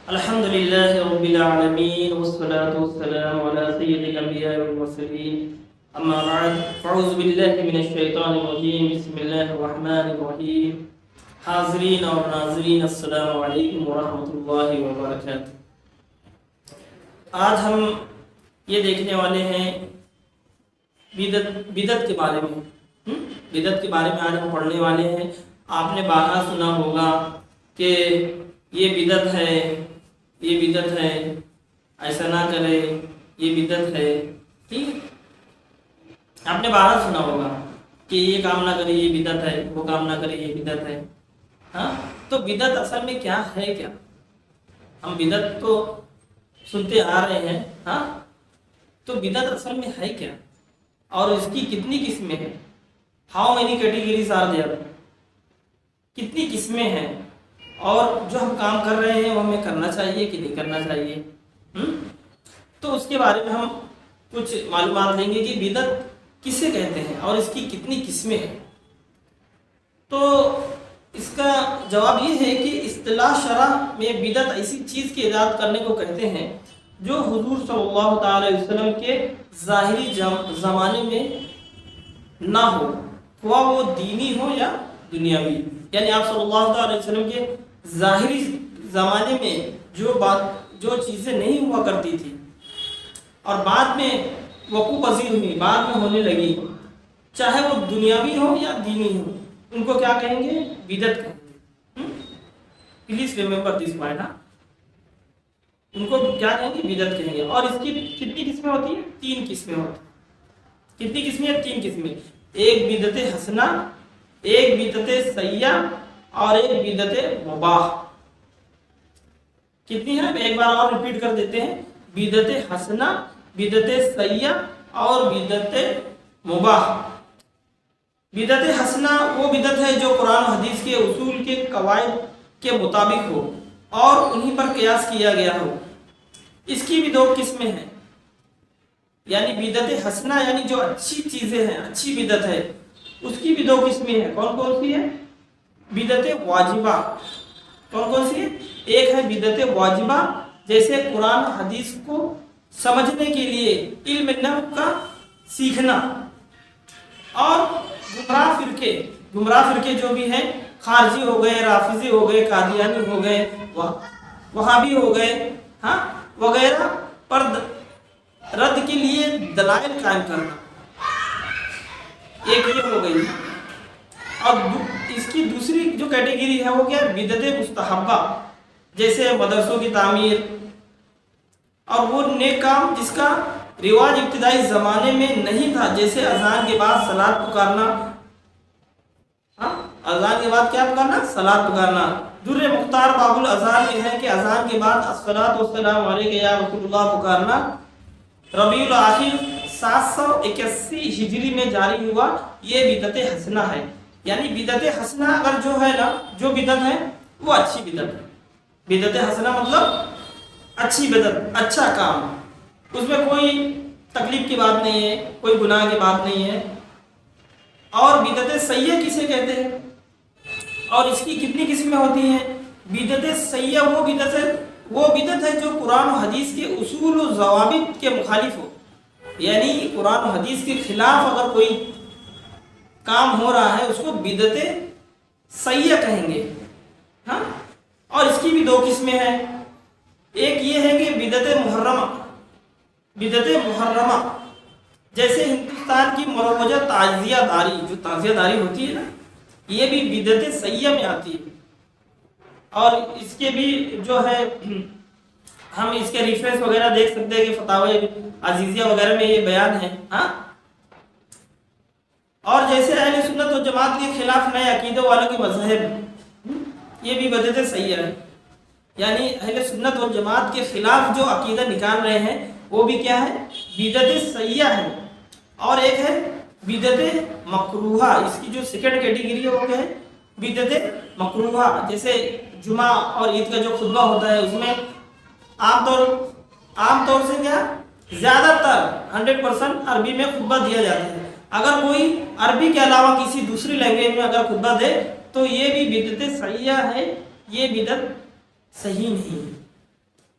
الحمد لله رب العالمين والصلاة والسلام على سيد الأنبياء والمرسلين أما بعد فأعوذ بالله من الشيطان الرجيم بسم الله الرحمن الرحيم حاضرین اور ناظرین السلام علیکم ورحمۃ اللہ وبرکاتہ۔ آج ہم یہ دیکھنے والے ہیں بدعت کے بارے میں۔ بدعت کے بارے میں آج ہم پڑھنے والے ہیں۔ آپ نے بارہا سنا ہوگا کہ یہ بدعت ہے، یہ بدعت ہے، ایسا نہ کرے، یہ بدعت ہے۔ ٹھیک ہے، آپ نے بارہا سنا ہوگا کہ یہ کام نہ کرے یہ بدعت ہے، وہ کام نہ کرے یہ بدعت ہے۔ ہاں، تو بدعت اصل میں کیا ہے؟ کیا ہم بدعت تو سنتے آ رہے ہیں، ہاں، تو بدعت اصل میں ہے کیا اور اس کی کتنی قسمیں ہیں؟ How many categories are there? کتنی قسمیں ہیں اور جو ہم کام کر رہے ہیں وہ ہمیں کرنا چاہیے کہ نہیں کرنا چاہیے؟ تو اس کے بارے میں ہم کچھ معلومات لیں گے کہ بدعت کسے کہتے ہیں اور اس کی کتنی قسمیں ہیں۔ تو اس کا جواب یہ ہے کہ اصطلاح شرع میں بدعت ایسی چیز کی ایجاد کرنے کو کہتے ہیں جو حضور صلی اللہ تعالی علیہ وسلم کے ظاہری زمانے میں نہ ہو، خواہ وہ دینی ہو یا دنیاوی۔ یعنی آپ صلی اللہ تعالی علیہ وسلم کے ظاہری زمانے میں جو چیزیں نہیں ہوا کرتی تھی اور بعد میں وقوع پذیر ہوئی، بعد میں ہونے لگی، چاہے وہ دنیاوی ہو یا دینی ہو، ان کو کیا کہیں گے؟ بدعت کہیں گے۔ Please remember this point. ان کو کیا کہیں گے؟ بدعت کہیں گے۔ اور اس کی کتنی قسمیں ہوتی ہیں؟ 3 قسمیں ہوتی ہیں۔ کتنی قسمیں ہیں؟ 3 قسمیں۔ ایک بدعت حسنہ، ایک بدعت سیئہ اور ایک بدعت مباح۔ کتنی ہیں؟ ایک بار اور ریپیٹ کر دیتے ہیں۔ بدعت حسنہ، بدعت سیئہ اور بدعت مباح۔ بدعت حسنہ وہ بدعت ہے جو قرآن و حدیث کے اصول کے قواعد کے مطابق ہو اور انہی پر قیاس کیا گیا ہو۔ اس کی بھی 2 قسمیں ہیں۔ یعنی بدعت حسنہ یعنی جو اچھی چیزیں ہیں، اچھی بدعت ہے، اس کی بھی 2 قسمیں ہیں۔ کون کون سی ہے؟ بدعت واجبہ۔ کون کون سی ہے؟ ایک ہے بدعت واجبہ، جیسے قرآن حدیث کو سمجھنے کے لیے علم نحو کا سیکھنا، اور گمراہ فرقے جو بھی ہیں، خارجی ہو گئے، رافضی ہو گئے، قادیانی ہو گئے، وہابی ہو گئے، ہاں، وغیرہ پر رد کے لیے دلائل قائم کرنا، ایک یہ ہو گئی۔ اور اس کی دوسری جو کیٹیگری ہے وہ کیا ہے؟ بدعت مستحبہ، جیسے مدرسوں کی تعمیر اور وہ نیک کام جس کا رواج ابتدائی زمانے میں نہیں تھا، جیسے اذان کے بعد صلاۃ پکارنا۔ ہاں، اذان کے بعد کیا پکارنا؟ صلاۃ پکارنا۔ در مختار باب الاذان میں ہے کہ اذان کے بعد الصلاۃ والسلام علیک یا رسول اللہ پکارنا ربیع الاخر 781 ہجری میں جاری ہوا۔ یہ بدعت حسنہ ہے۔ یعنی بدعت حسنہ اگر جو ہے نا، جو بدعت ہے وہ اچھی بدعت ہے۔ بدعت حسنہ مطلب اچھی بدعت، اچھا کام، اس میں کوئی تکلیف کی بات نہیں ہے، کوئی گناہ کی بات نہیں ہے۔ اور بدعت سیئہ کسے کہتے ہیں اور اس کی کتنی قسمیں ہوتی ہیں؟ بدعت سیئہ وہ بدعت ہے جو قرآن و حدیث کے اصول و ضوابط کے مخالف ہو۔ یعنی قرآن و حدیث کے خلاف اگر کوئی کام ہو رہا ہے اس کو بدعت سیئہ کہیں گے۔ ہاں، اور اس کی بھی 2 قسمیں ہیں۔ ایک یہ ہے کہ بدعت محرمہ، جیسے ہندوستان کی مروجہ تعزیہ داری، جو تعزیہ داری ہوتی ہے نا، یہ بھی بدعت سیئہ میں آتی ہے۔ اور اس کے بھی جو ہے ہم اس کے ریفرنس وغیرہ دیکھ سکتے ہیں کہ فتاوی عزیزیہ وغیرہ میں یہ بیان ہے۔ ہاں، اور جیسے اہل سنت و جماعت کے خلاف نئے عقیدے والوں کے مذہب، یہ بھی بدعت سیئہ ہے۔ یعنی اہل سنت و جماعت کے خلاف جو عقیدہ نکال رہے ہیں وہ بھی کیا ہے؟ بدعت سیئہ ہے۔ اور ایک ہے بدعت مکروہہ، اس کی جو سیکنڈ کیٹیگری ہے وہ کیا ہے؟ بدعت مکروہہ۔ جیسے جمعہ اور عید کا جو خطبہ ہوتا ہے اس میں عام طور سے کیا زیادہ تر 100% عربی میں خطبہ دیا جاتا ہے۔ اگر کوئی عربی کے علاوہ کسی دوسری لینگویج میں اگر خطبہ دے تو یہ بھی بدعت سیئہ ہے، یہ بدعت صحیح نہیں ہے۔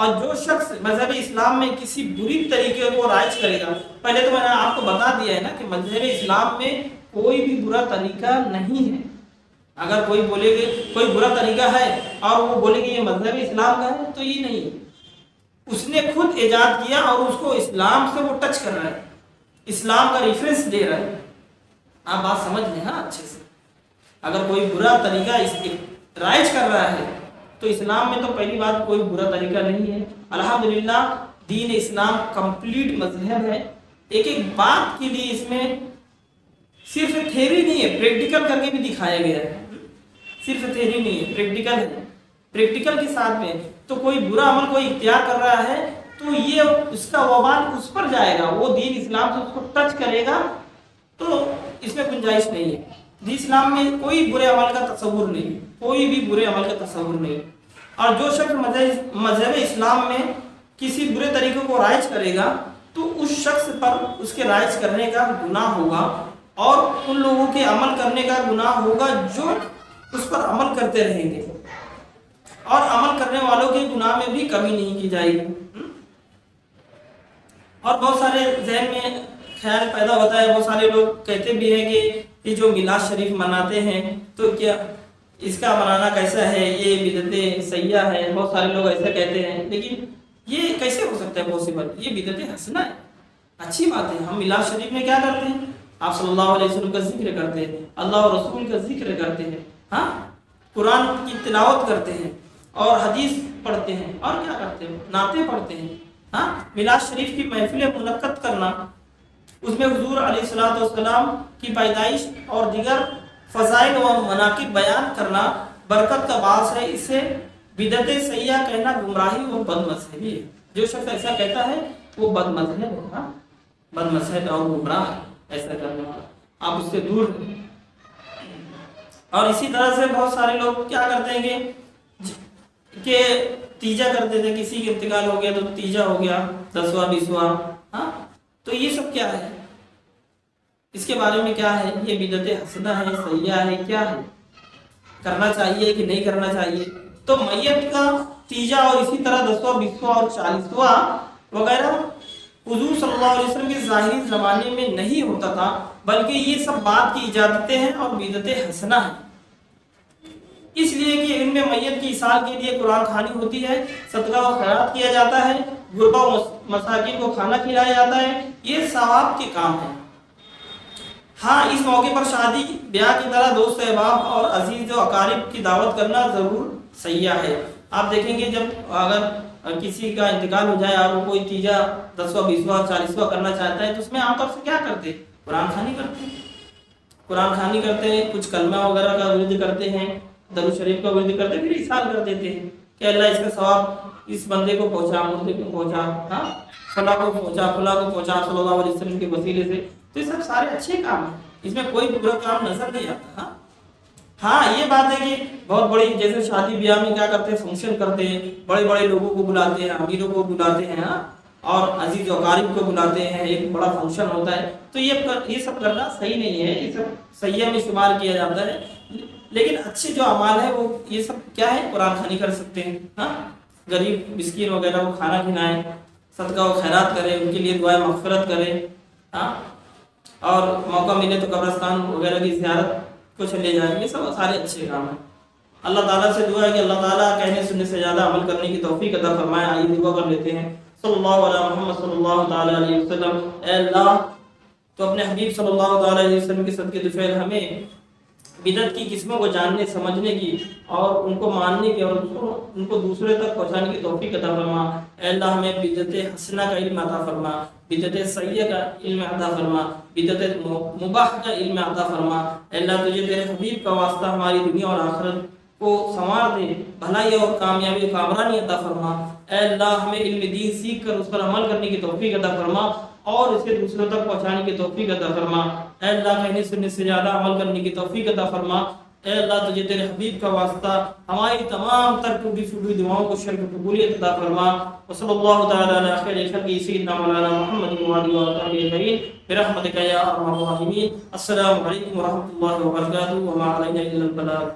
اور جو شخص مذہب اسلام میں کسی بری طریقے کو رائج کرے گا، پہلے تو میں نے آپ کو بتا دیا ہے نا کہ مذہب اسلام میں کوئی بھی برا طریقہ نہیں ہے۔ اگر کوئی بولے گا کوئی برا طریقہ ہے اور وہ بولے کہ یہ مذہب اسلام کا ہے، تو یہ نہیں ہے، اس نے خود ایجاد کیا اور اس کو اسلام سے وہ ٹچ کر رہا ہے، اسلام کا ریفرنس دے رہا ہے۔ آپ بات سمجھ لیں ہاں اچھے سے۔ اگر کوئی برا طریقہ رائج کر رہا ہے تو اسلام میں تو پہلی بات کوئی برا طریقہ نہیں ہے۔ الحمدللہ دین اسلام کمپلیٹ مذہب ہے، ایک ایک بات کے لیے اس میں صرف تھیوری نہیں ہے، پریکٹیکل کر کے بھی دکھایا گیا ہے۔ صرف تھیوری نہیں ہے، پریکٹیکل ہے، پریکٹیکل کے ساتھ میں تو کوئی برا عمل کوئی اختیار کر رہا ہے تو یہ اس کا وبال اس پر جائے گا، وہ دین اسلام سے اس کو ٹچ کرے گا، تو اس میں گنجائش نہیں ہے۔ دین اسلام میں کوئی برے عمل کا تصور نہیں، کوئی بھی برے عمل کا تصور نہیں۔ اور جو شخص مذہب اسلام میں کسی برے طریقے کو رائج کرے گا تو اس شخص پر اس کے رائج کرنے کا گناہ ہوگا اور ان لوگوں کے عمل کرنے کا گناہ ہوگا جو اس پر عمل کرتے رہیں گے، اور عمل کرنے والوں کے گناہ میں بھی کمی نہیں کی جائے گی۔ اور بہت سارے ذہن میں خیال پیدا ہوتا ہے، بہت سارے لوگ کہتے بھی ہیں کہ یہ جو میلاد شریف مناتے ہیں تو کیا اس کا منانا کیسا ہے، یہ بدعت سیاح ہے، بہت سارے لوگ ایسا کہتے ہیں، لیکن یہ کیسے ہو سکتا ہے پاسبل؟ یہ بدعت حسنہ ہے، اچھی بات ہے۔ ہم میلاد شریف میں کیا کرتے ہیں؟ آپ صلی اللہ علیہ وسلم کا ذکر کرتے ہیں، اللہ اور رسول کا ذکر کرتے ہیں، ہاں قرآن کی تلاوت کرتے ہیں اور حدیث پڑھتے ہیں، اور کیا کرتے ہیں؟ نعتیں پڑھتے ہیں۔ ہاں میلاد شریف کی محفلیں منعقد کرنا، اس میں حضور علیہ الصلوۃ والسلام کی پیدائش اور دیگر فضائل و مناقب بیان کرنا برکت کا باعث ہے، اسے بدعت سیاح کہنا گمراہی و بد مذہبی ہے۔ جو شخص ایسا کہتا ہے وہ بد مذہب ہے، ہاں بد مذہب اور گمراہ ہے ایسا کرنے والا، آپ اس سے دور رہیں۔ اور اسی طرح سے بہت سارے لوگ کیا کرتے ہیں کہ تیجا کرتے تھے، کسی کا انتقال ہو گیا تو تیجا ہو گیا، 10واں 20واں، ہاں تو یہ سب کیا ہے؟ اس کے بارے میں کیا ہے؟ یہ بدعت حسنہ ہے، سیاح ہے، کیا ہے؟ کرنا چاہیے کہ نہیں کرنا چاہیے؟ تو میت کا تیجا اور اسی طرح 10واں 20واں اور 40واں وغیرہ حضور صلی اللہ علیہ وسلم کے ظاہری زمانے میں نہیں ہوتا تھا، بلکہ یہ سب بات کی اجازتیں ہیں اور بدعت حسنہ ہیں، اس لیے کہ ان میں میت کی اصال کے لیے قرآن خوانی ہوتی ہے، صدقہ و خیرات کیا جاتا ہے، غربا و مساکین کو کھانا کھلایا جاتا ہے، یہ ثواب کے کام ہیں۔ ہاں اس موقع پر شادی بیاہ کی طرح دوست احباب اور عزیز و اقارب کی دعوت کرنا ضرور سیاح ہے۔ آپ دیکھیں گے جب اگر کسی کا انتقال ہو جائے اور وہ کوئی تیجا 10واں 20واں 40واں کرنا چاہتا ہے تو اس میں عام طور سے کیا کرتے ہیں؟ قرآن خوانی کرتے ہیں، قرآن خوانی کرتے ہیں، کچھ کلمہ وغیرہ کا ورد کرتے ہیں، درود شریف کا ورد کرتے ہیں، پھر احسان کر دیتے ہیں کہ اللہ اس کا ثواب اس بندے کو پہنچا، مردے کو پہنچا، ہاں فلاں کو پہنچا، فلاں کو پہنچا صلی اللہ علیہ وسلم کے وسیلے سے۔ تو یہ سب سارے اچھے کام ہیں، اس میں کوئی برا کام نظر نہیں آتا۔ ہاں یہ بات ہے کہ بہت بڑی جیسے شادی بیاہ میں کیا کرتے ہیں؟ فنکشن کرتے ہیں، بڑے بڑے لوگوں کو بلاتے ہیں، امیروں کو بلاتے ہیں، ہاں اور عزیز و اقارب کو بلاتے ہیں، ایک بڑا فنکشن ہوتا ہے، تو یہ سب کرنا صحیح نہیں ہے، یہ سب سیاح میں شمار کیا جاتا ہے۔ لیکن اچھے جو اعمال ہے وہ یہ سب کیا ہے؟ قرآن خوانی کر سکتے ہیں، ہاں غریب مسکین وغیرہ کو کھانا کھلائیں، صدقہ و خیرات کریں، ان کے لیے دعائیں مغفرت کریں، ہاں اور موقع ملے تو قبرستان وغیرہ کی زیارت کو چلے جائیں، یہ سب سارے اچھے کام ہیں۔ اللہ تعالیٰ سے دعا ہے کہ اللہ تعالیٰ کہنے سننے سے زیادہ عمل کرنے کی توفیق عطا فرمائے۔ آئیے دعا کر لیتے ہیں۔ صلی اللہ علیہ محمد صلی اللہ تعالیٰ علیہ وسلم۔ اے اللہ تو اپنے حبیب صلی اللہ تعالیٰ علیہ وسلم کے صدقے دفعل ہمیں بدعت کی قسموں کو جاننے سمجھنے کی اور ان کو ماننے کی اور ان کو دوسرے تک پہنچانے کی توفیق عطا فرما۔ اے اللہ ہمیں بدعت حسنہ کا علم عطا فرما، بدعت سیئہ کا علم عطا فرما، بدعت مباح کا علم عطا فرما۔ اے اللہ تجھے تیرے حبیب کا واسطہ ہماری دنیا اور آخرت کو سنوار دے، بھلائی اور کامیابی و کامرانی عطا فرما۔ اے اللہ ہمیں علم دین سیکھ کر اس پر عمل کرنے کی توفیق عطا فرما اور اسے دوسروں تک پہنچانے کی توفیق عطا فرما۔ اے اللہ کہنے سننے سے زیادہ عمل کرنے کی توفیق عطا فرما۔ اے اللہ تجھے تیرے حبیب کا واسطہ ہماری تمام تر ٹوٹی پھوٹی دعاؤں کو شرک قبولیت عطا فرما۔ وصلی اللہ تعالی علی خیر خلقہ سیدنا مولانا محمد وعلی آلہ اجمعین برحمتک یا ارحم الراحمین۔ السلام علیکم ورحمۃ اللہ وبرکاتہ، وما علینا الا البلاغ۔